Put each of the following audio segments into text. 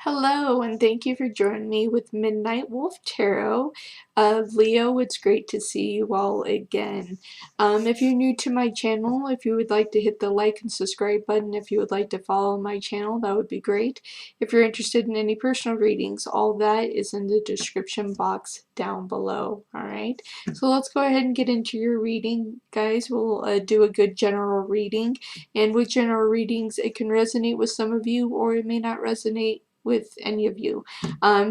Hello, and thank you for joining me with Midnight Wolf Tarot. Leo, it's great to see you all again. If you're new to my channel, if you would like to hit the like and subscribe button, if you would like to follow my channel, that would be great. If you're interested in any personal readings, all that is in the description box down below. Alright, so let's go ahead and get into your reading, guys. We'll do a good general reading, and with general readings, it can resonate with some of you, or it may not resonate with any of you.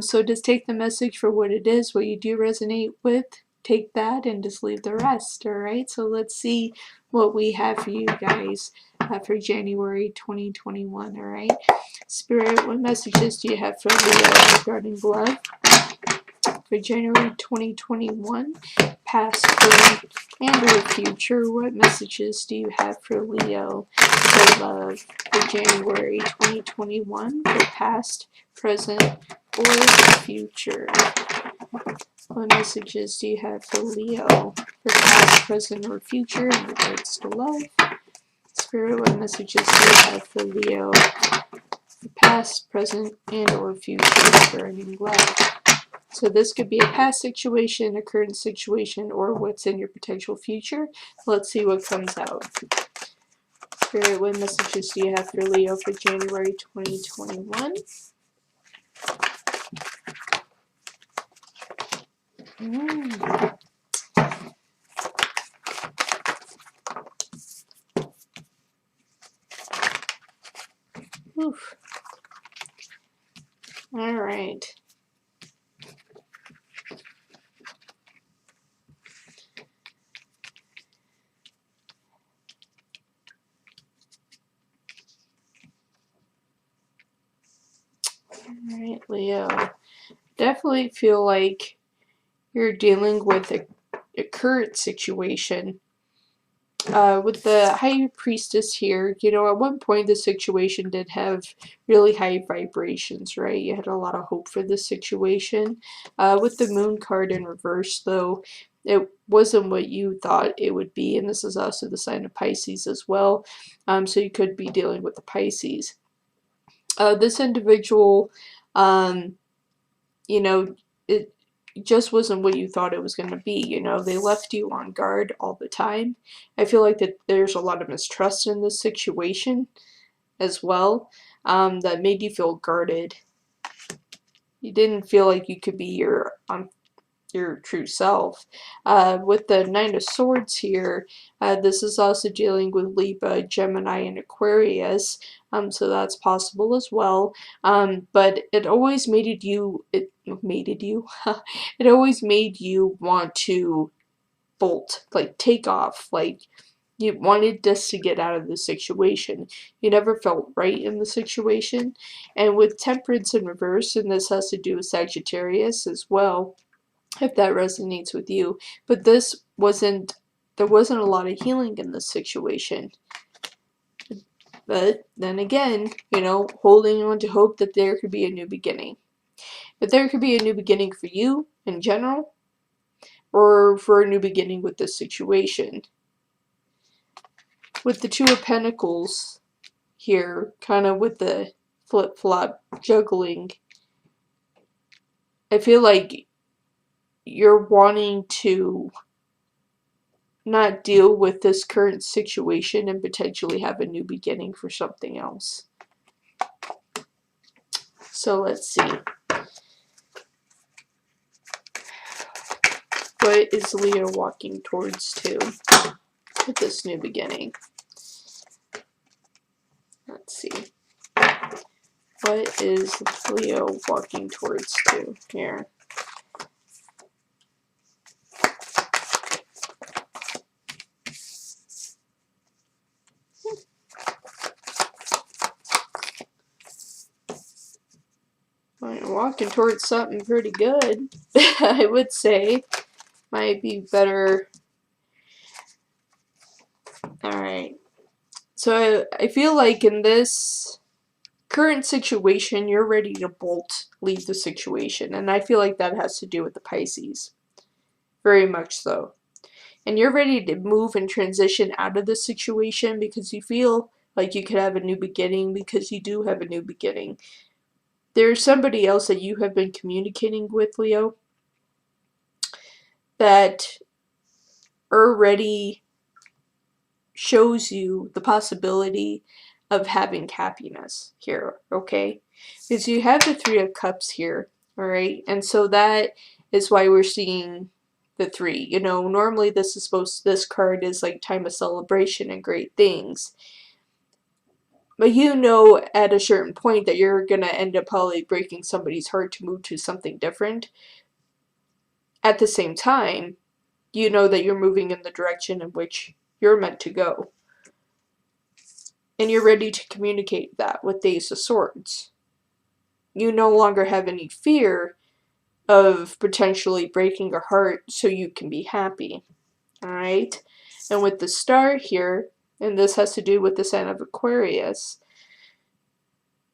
So just take the message for what it is, what you do resonate with, take that and just leave the rest. Alright, so let's see what we have for you guys for January 2021. Alright, Spirit, what messages do you have for Leo regarding love for January 2021? Past, present, and or future, what messages do you have for Leo for love for January 2021 for past, present, or future? What messages do you have for Leo for past, present, or future in regards to love? Spirit, what messages do you have for Leo for past, present, and or future regarding love? So this could be a past situation, a current situation, or what's in your potential future. Let's see what comes out. Spirit, what messages do you have for Leo for January 2021? Oof. All right. Alright, Leo. Definitely feel like you're dealing with a current situation. With the High Priestess here, you know, at one point the situation did have really high vibrations, right? You had a lot of hope for this situation. With the Moon card in reverse, though, it wasn't what you thought it would be, and this is also the sign of Pisces as well. So you could be dealing with the Pisces. This individual, you know, it just wasn't what you thought it was going to be. You know, they left you on guard all the time. I feel like that there's a lot of mistrust in this situation as well, that made you feel guarded. You didn't feel like you could be your true self. With the Nine of Swords here, this is also dealing with Libra, Gemini, and Aquarius, so that's possible as well. But it always made you, it always made you want to bolt, like take off, like you wanted just to get out of the situation. You never felt right in the situation. And with Temperance in reverse, and this has to do with Sagittarius as well, if that resonates with you. But there wasn't a lot of healing in this situation. But then again, you know, holding on to hope that there could be a new beginning. But there could be a new beginning for you in general, or for a new beginning with this situation. With the Two of Pentacles here, kind of with the flip-flop juggling, I feel like you're wanting to not deal with this current situation and potentially have a new beginning for something else. So let's see. What is Leo walking towards to with this new beginning? Let's see. What is Leo walking towards to here? Well, walking towards something pretty good, I would say. Might be better. Alright. So I feel like in this current situation, you're ready to bolt, leave the situation. And I feel like that has to do with the Pisces. Very much so. And you're ready to move and transition out of the situation because you feel like you could have a new beginning, because you do have a new beginning. there's somebody else that you have been communicating with, Leo, that already shows you the possibility of having happiness here, okay? Because you have the Three of Cups here, all right? And so that is why we're seeing the three. You know, normally this card is like time of celebration and great things. But you know at a certain point that you're gonna end up probably breaking somebody's heart to move to something different. At the same time, you know that you're moving in the direction in which you're meant to go. And you're ready to communicate that with the Ace of Swords. You no longer have any fear of potentially breaking a heart so you can be happy. Alright? And with the Star here, and this has to do with the sign of Aquarius,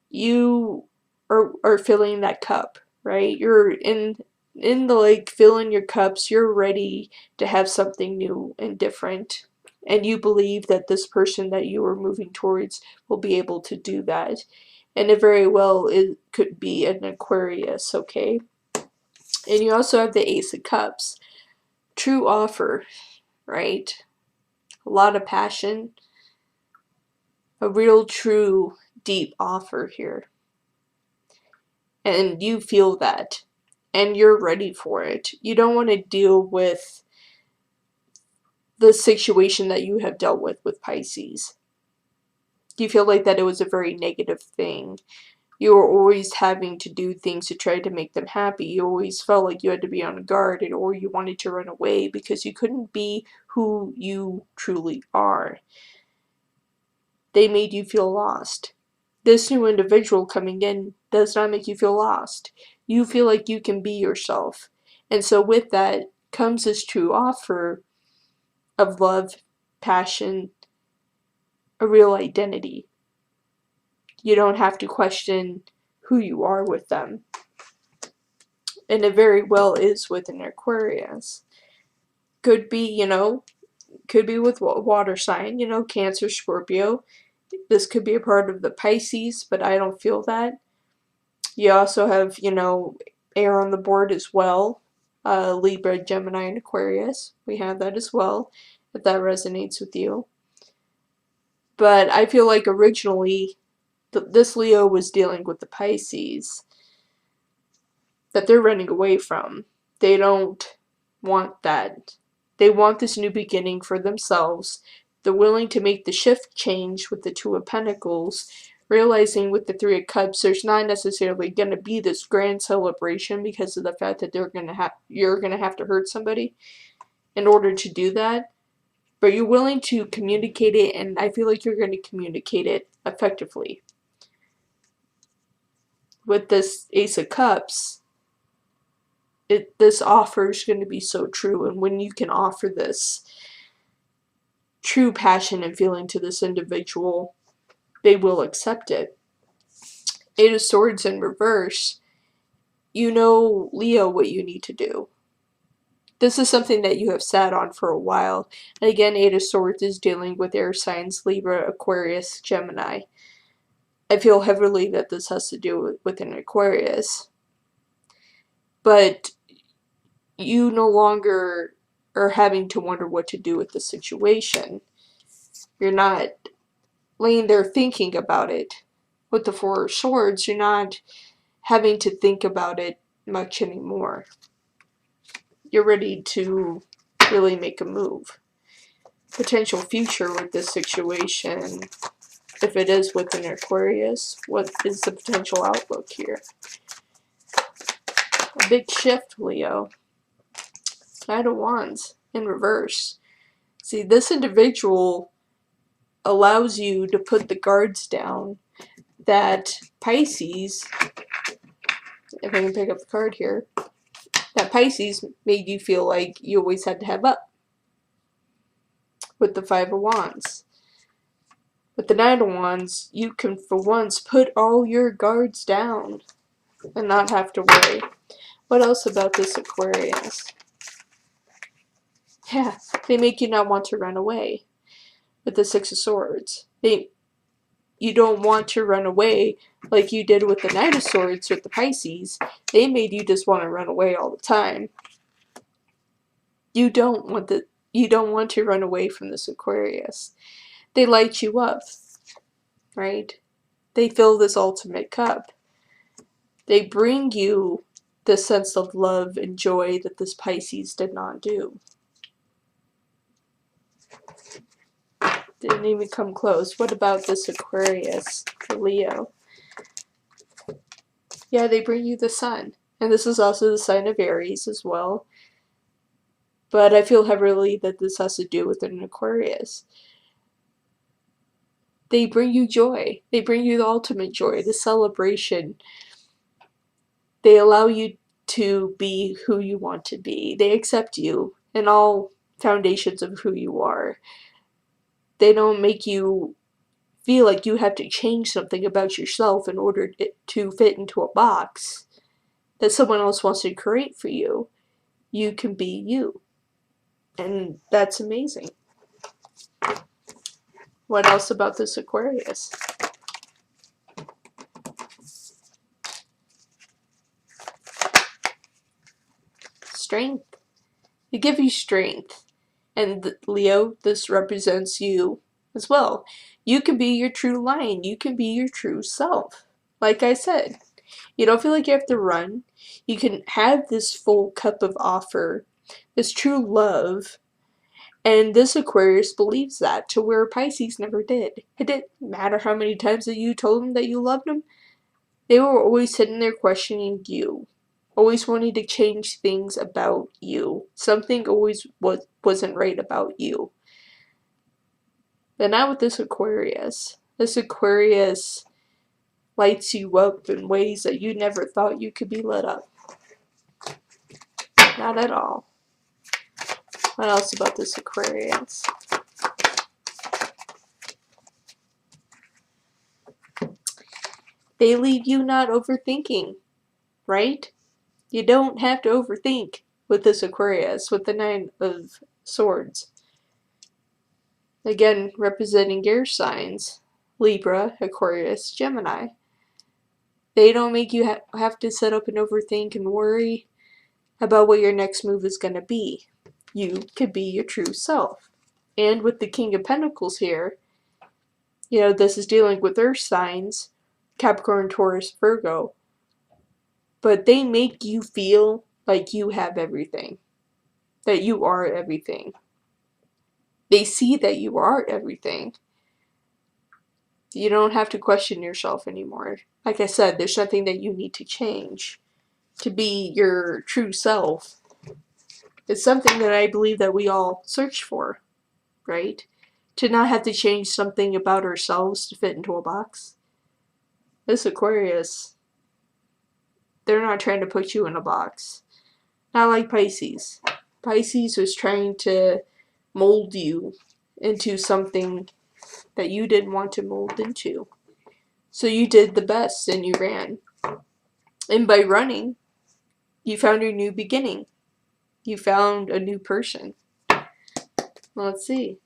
you are filling that cup, right? You're in the lake, filling your cups, you're ready to have something new and different. And you believe that this person that you are moving towards will be able to do that. And it very well could be an Aquarius, okay? And you also have the Ace of Cups. True offer, right? A lot of passion. A real, true, deep offer here. And you feel that. And you're ready for it. You don't want to deal with the situation that you have dealt with Pisces. You feel like that it was a very negative thing. You were always having to do things to try to make them happy. You always felt like you had to be on guard, or you wanted to run away because you couldn't be who you truly are. They made you feel lost. This new individual coming in does not make you feel lost. You feel like you can be yourself. And so with that comes this true offer of love, passion, a real identity. You don't have to question who you are with them. And it very well is with an Aquarius. Could be, you know, could be with water sign, you know, Cancer, Scorpio. This could be a part of the Pisces, but I don't feel that. You also have, you know, air on the board as well. Libra, Gemini, and Aquarius. We have that as well, if that resonates with you. But I feel like originally, this Leo was dealing with the Pisces that they're running away from. They don't want that. They want this new beginning for themselves. They're willing to make the shift change with the Two of Pentacles, realizing with the Three of Cups, there's not necessarily going to be this grand celebration because of the fact that you're going to have to hurt somebody in order to do that. But you're willing to communicate it, and I feel like you're going to communicate it effectively. With this Ace of Cups, this offer is going to be so true, and when you can offer this true passion and feeling to this individual, they will accept it. Eight of Swords in reverse, you know, Leo, what you need to do. This is something that you have sat on for a while. And again, Eight of Swords is dealing with air signs, Libra, Aquarius, Gemini. I feel heavily that this has to do with an Aquarius. But you no longer are having to wonder what to do with the situation. You're not laying there thinking about it. With the Four of Swords, you're not having to think about it much anymore. You're ready to really make a move. Potential future with this situation, if it is with an Aquarius, what is the potential outlook here? A big shift, Leo. Knight of Wands in reverse. See, this individual allows you to put the guards down that Pisces, if I can pick up the card here, that Pisces made you feel like you always had to have up. With the Five of Wands. With the Knight of Wands, you can for once put all your guards down and not have to worry. What else about this Aquarius? Yeah, they make you not want to run away. With the Six of Swords. you don't want to run away like you did with the Knight of Swords with the Pisces. They made you just want to run away all the time. You don't want to run away from this Aquarius. They light you up, right? They fill this ultimate cup. They bring you the sense of love and joy that this Pisces did not do. Didn't even come close. What about this Aquarius for Leo? Yeah, they bring you the sun. And this is also the sign of Aries as well. But I feel heavily that this has to do with an Aquarius. They bring you joy. They bring you the ultimate joy, the celebration. They allow you to be who you want to be. They accept you in all foundations of who you are. They don't make you feel like you have to change something about yourself in order to fit into a box that someone else wants to create for you. You can be you. And that's amazing. What else about this Aquarius? Strength. They give you strength. And Leo, this represents you as well. You can be your true lion. You can be your true self. Like I said, you don't feel like you have to run. You can have this full cup of offer, this true love. And this Aquarius believes that, to where Pisces never did. It didn't matter how many times that you told them that you loved them. They were always sitting there questioning you. Always wanting to change things about you. Something always wasn't right about you. But not with this Aquarius. This Aquarius lights you up in ways that you never thought you could be lit up. Not at all. What else about this Aquarius? They leave you not overthinking, right? You don't have to overthink with this Aquarius, with the Nine of Swords. Again, representing your signs, Libra, Aquarius, Gemini. They don't make you have to sit up and overthink and worry about what your next move is going to be. You could be your true self. And with the King of Pentacles here, this is dealing with earth signs, Capricorn, Taurus, Virgo. But they make you feel like you have everything. That you are everything. They see that you are everything. You don't have to question yourself anymore. Like I said, there's nothing that you need to change to be your true self. It's something that I believe that we all search for, right? To not have to change something about ourselves to fit into a box. This Aquarius, they're not trying to put you in a box. Not like Pisces. Pisces was trying to mold you into something that you didn't want to mold into. So you did the best and you ran. And by running, you found your new beginning. You found a new person. Let's see.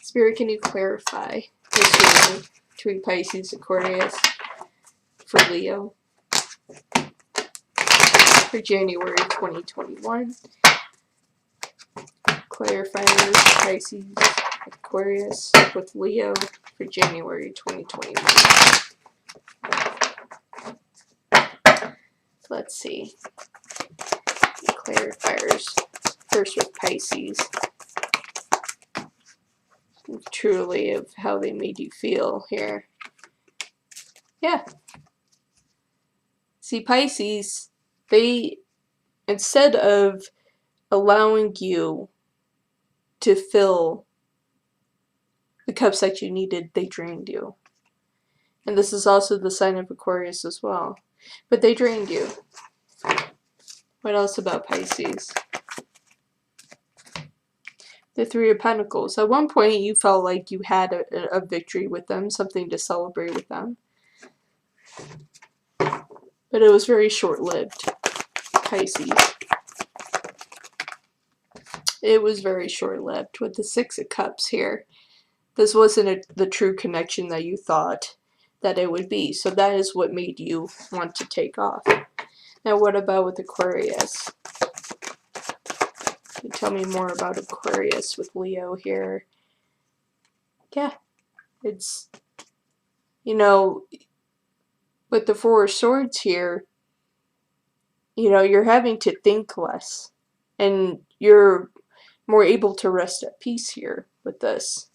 Spirit, can you clarify this union between Pisces, Aquarius, for Leo for January 2021? Clarifiers, Pisces, Aquarius with Leo for January 2021. Let's see. Clarifiers. First with Pisces. Truly of how they made you feel here. Yeah. See, Pisces, they, instead of allowing you to fill the cups that you needed, they drained you. And this is also the sign of Aquarius as well. But they drained you. What else about Pisces? The Three of Pentacles. At one point, you felt like you had a victory with them, something to celebrate with them. But it was very short-lived, Pisces. It was very short-lived with the Six of Cups here. This wasn't the true connection that you thought that it would be. So that is what made you want to take off. Now what about with Aquarius? Can you tell me more about Aquarius with Leo here? Yeah, it's, you know, with the Four of Swords here, you know, you're having to think less. And you're more able to rest at peace here with this.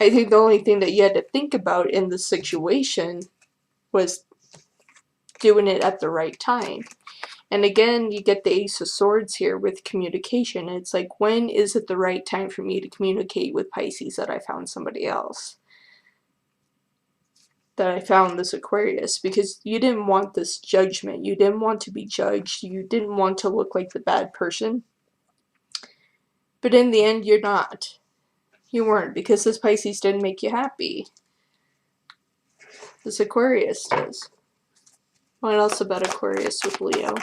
I think the only thing that you had to think about in the situation was doing it at the right time. And again, you get the Ace of Swords here with communication. It's like, when is it the right time for me to communicate with Pisces that I found somebody else? That I found this Aquarius, because you didn't want this judgment. You didn't want to be judged. You didn't want to look like the bad person. But in the end, you're not. You weren't, because this Pisces didn't make you happy. This Aquarius does. What else about Aquarius with Leo?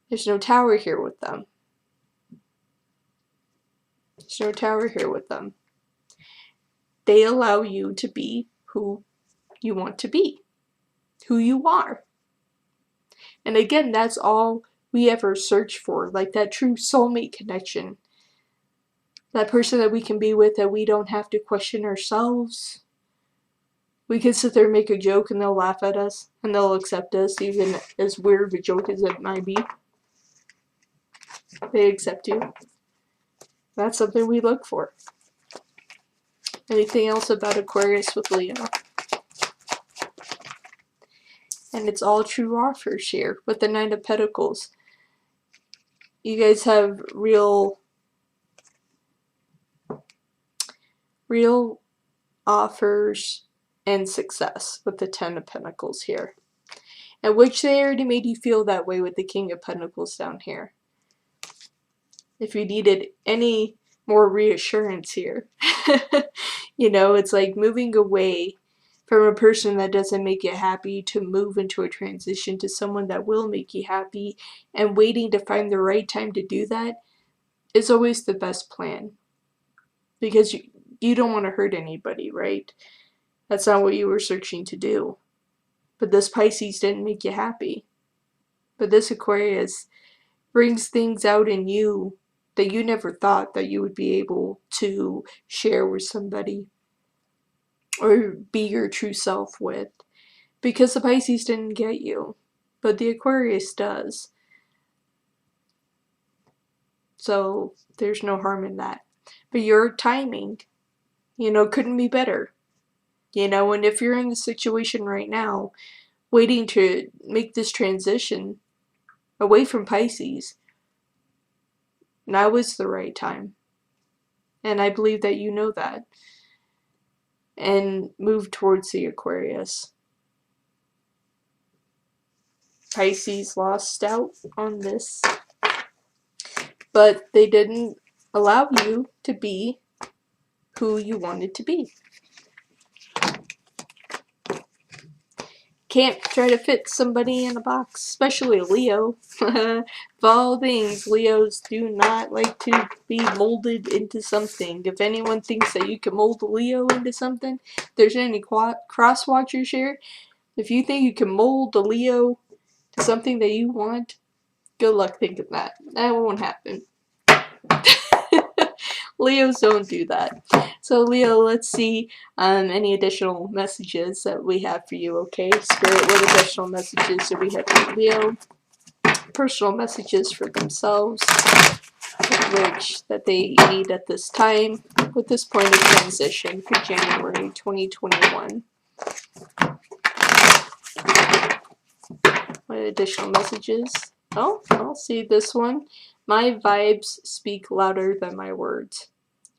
There's no tower here with them. There's no tower here with them. They allow you to be who you want to be. Who you are. And again, that's all we ever search for. Like that true soulmate connection. That person that we can be with, that we don't have to question ourselves. We can sit there and make a joke and they'll laugh at us. And they'll accept us, even as weird of a joke as it might be. They accept you. That's something we look for. Anything else about Aquarius with Leo? And it's all true offers here with the Nine of Pentacles. You guys have real offers and success with the Ten of Pentacles here. And which they already made you feel that way with the King of Pentacles down here. If you needed any more reassurance here. You know, it's like moving away from a person that doesn't make you happy to move into a transition to someone that will make you happy, and waiting to find the right time to do that is always the best plan. Because you don't want to hurt anybody, right? That's not what you were searching to do. But this Pisces didn't make you happy. But this Aquarius brings things out in you that you never thought that you would be able to share with somebody or be your true self with, because the Pisces didn't get you, but the Aquarius does. So there's no harm in that. But your timing, you know, couldn't be better. You know, and if you're in the situation right now, waiting to make this transition away from Pisces, now is the right time. And I believe that you know that. And move towards the Aquarius. Pisces lost out on this. But they didn't allow you to be who you wanted to be. Can't try to fit somebody in a box, especially a Leo. Of all things, Leos do not like to be molded into something. If anyone thinks that you can mold a Leo into something, if there's any cross watchers here, if you think you can mold a Leo to something that you want, good luck thinking that. That won't happen. Leos don't do that. So Leo, let's see any additional messages that we have for you, okay? Spirit, what additional messages do we have for Leo? Personal messages for themselves, which that they need at this time, with this point of transition for January 2021. What additional messages? Oh, I'll see this one. My vibes speak louder than my words.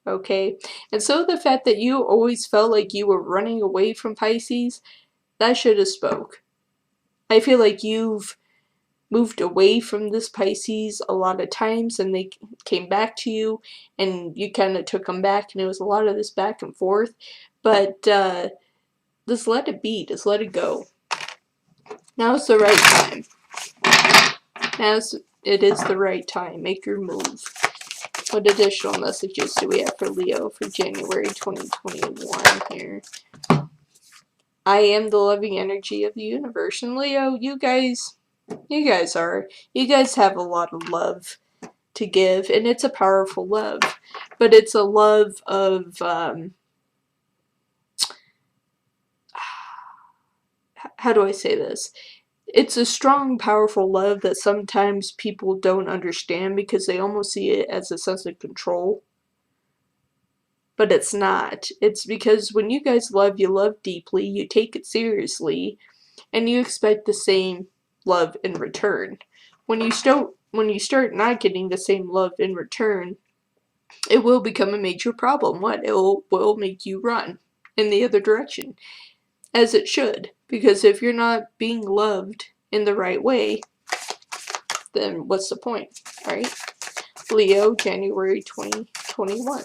Okay, and so the fact that you always felt like you were running away from Pisces, that should have spoke. I feel like you've moved away from this Pisces a lot of times, and they came back to you, and you kind of took them back, and it was a lot of this back and forth. But just let it be. Just let it go. Now's the right time. It is the right time. Make your move. What additional messages do we have for Leo for January 2021 here? I am the loving energy of the universe. And Leo, you guys have a lot of love to give, and it's a powerful love. But it's a love of, how do I say this? It's a strong, powerful love that sometimes people don't understand because they almost see it as a sense of control. But it's not. It's because when you guys love, you love deeply, you take it seriously, and you expect the same love in return. When you start not getting the same love in return, it will become a major problem. What? It will make you run in the other direction, as it should. Because if you're not being loved in the right way, then what's the point, right? Leo, January 2021.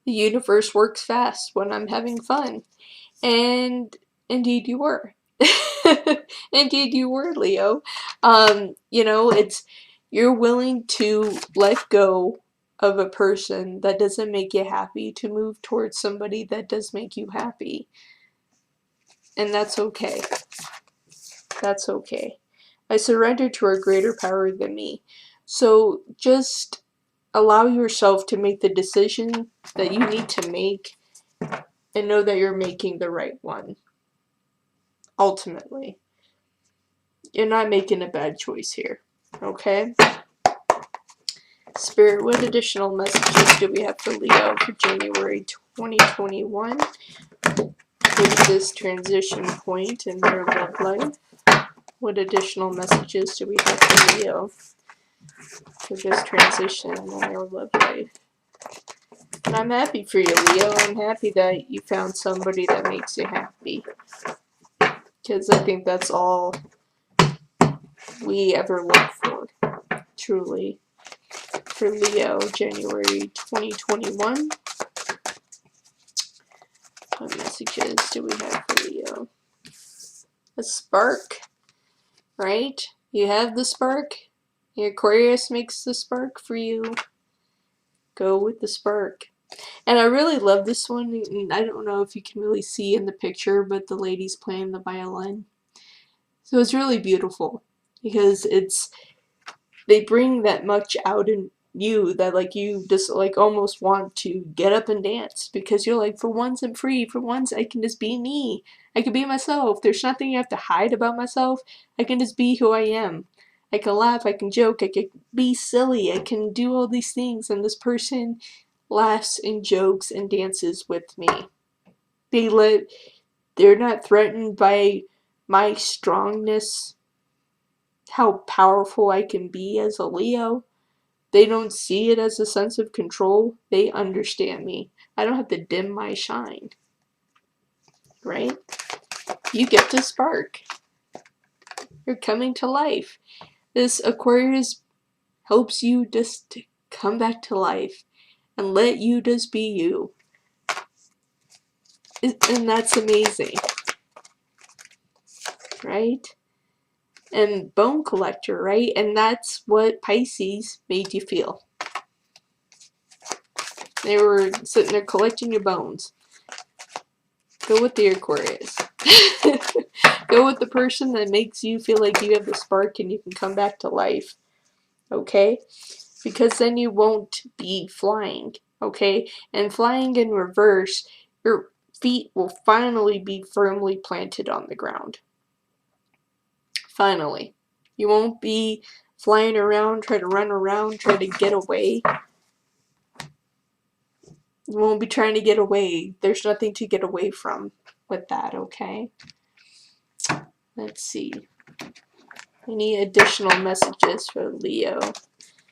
The universe works fast when I'm having fun. And indeed you were. Indeed you were, Leo. You know, you're willing to let go of a person that doesn't make you happy to move towards somebody that does make you happy. And that's okay. That's okay. I surrender to a greater power than me. So just allow yourself to make the decision that you need to make and know that you're making the right one. Ultimately. You're not making a bad choice here. Okay? Spirit, what additional messages do we have for Leo for January 2021? With this transition point in their love life. What additional messages do we have for Leo for this transition in their love life? And I'm happy for you, Leo. I'm happy that you found somebody that makes you happy. Because I think that's all we ever look for. Truly. For Leo, January 2021. What messages do we have for Leo? A spark, right? You have the spark. Your Aquarius makes the spark for you. Go with the spark. And I really love this one. I don't know if you can really see in the picture, but the lady's playing the violin. So it's really beautiful because they bring that much out in you that like you just like almost want to get up and dance because you're like, for once I'm free, for once I can just be me. I can be myself. There's nothing you have to hide about myself. I can just be who I am. I can laugh, I can joke, I can be silly, I can do all these things, and this person laughs and jokes and dances with me. They're not threatened by my strongness, how powerful I can be as a Leo. They don't see it as a sense of control. They understand me. I don't have to dim my shine. Right? You get to spark. You're coming to life. This Aquarius helps you just to come back to life and let you just be you. And that's amazing. Right? And bone collector, right? And that's what Pisces made you feel. They were sitting there collecting your bones. Go with the Aquarius. Go with the person that makes you feel like you have the spark and you can come back to life. Okay? Because then you won't be flying. Okay? And flying in reverse, your feet will finally be firmly planted on the ground. Finally. You won't be flying around, try to run around, try to get away. You won't be trying to get away. There's nothing to get away from with that, okay? Let's see. Any additional messages for Leo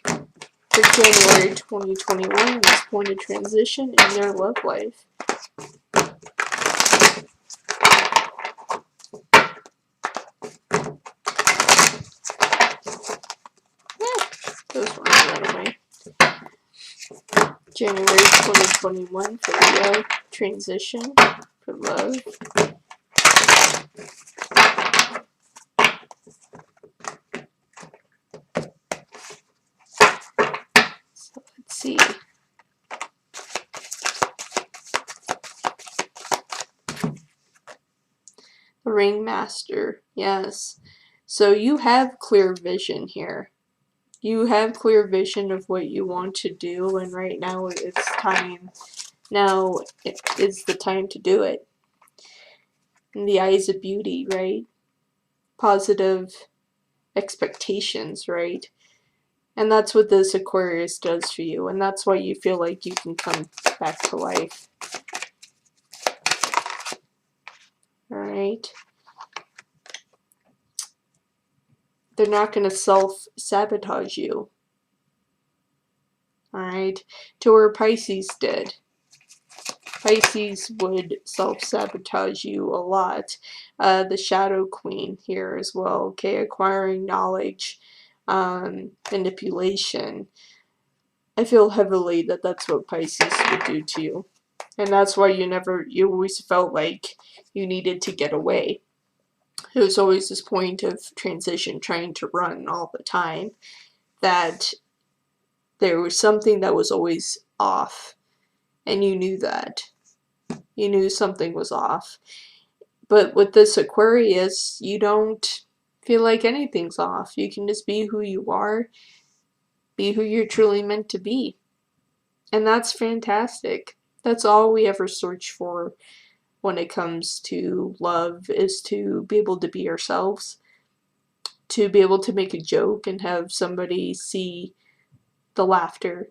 for January 2021, this point of transition in their love life? Those ones right away. January 2021 for Leo, transition for love. Ringmaster, yes. So you have clear vision here. You have clear vision of what you want to do, and right now it's time. Now is the time to do it. In the eyes of beauty, right? Positive expectations, right? And that's what this Aquarius does for you, and that's why you feel like you can come back to life. Alright? They're not going to self-sabotage you. Alright? To where Pisces did. Pisces would self-sabotage you a lot. The Shadow Queen here as well, okay? Acquiring knowledge, manipulation. I feel heavily that that's what Pisces would do to you. And that's why you always felt like you needed to get away. It was always this point of transition, trying to run all the time, that there was something that was always off. And you knew that. You knew something was off. But with this Aquarius, you don't feel like anything's off. You can just be who you are, be who you're truly meant to be. And that's fantastic. That's all we ever search for when it comes to love, is to be able to be ourselves, to be able to make a joke and have somebody see the laughter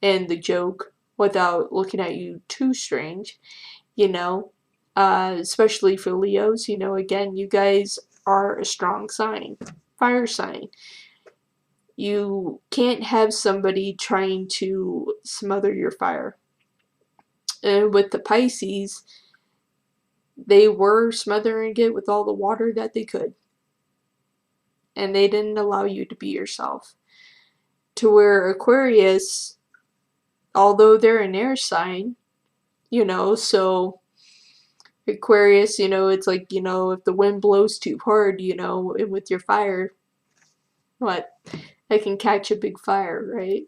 and the joke without looking at you too strange, you know. Especially for Leos, you know, again, you guys are a strong sign, fire sign. You can't have somebody trying to smother your fire. And with the Pisces, they were smothering it with all the water that they could. And they didn't allow you to be yourself. To where Aquarius, although they're an air sign, you know, so Aquarius, you know, it's like, you know, if the wind blows too hard, you know, with your fire, what? I can catch a big fire, right?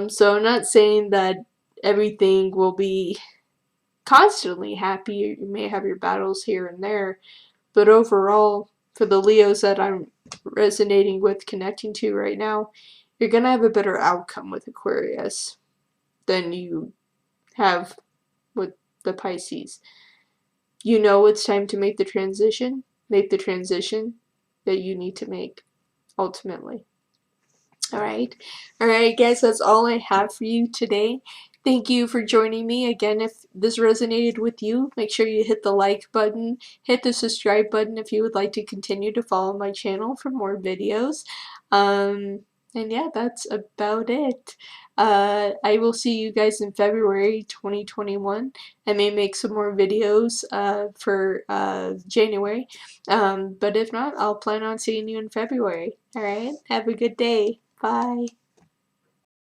So I'm not saying that everything will be constantly happy. You may have your battles here and there, but overall, for the Leos that I'm resonating with, connecting to right now, you're gonna have a better outcome with Aquarius than you have with the Pisces. You know it's time to make the transition. Make the transition that you need to make, ultimately. Alright, guys, that's all I have for you today. Thank you for joining me. Again, if this resonated with you, make sure you hit the like button, hit the subscribe button if you would like to continue to follow my channel for more videos. And yeah, that's about it. I will see you guys in February 2021. I may make some more videos for January, but if not, I'll plan on seeing you in February. Alright, have a good day. Bye.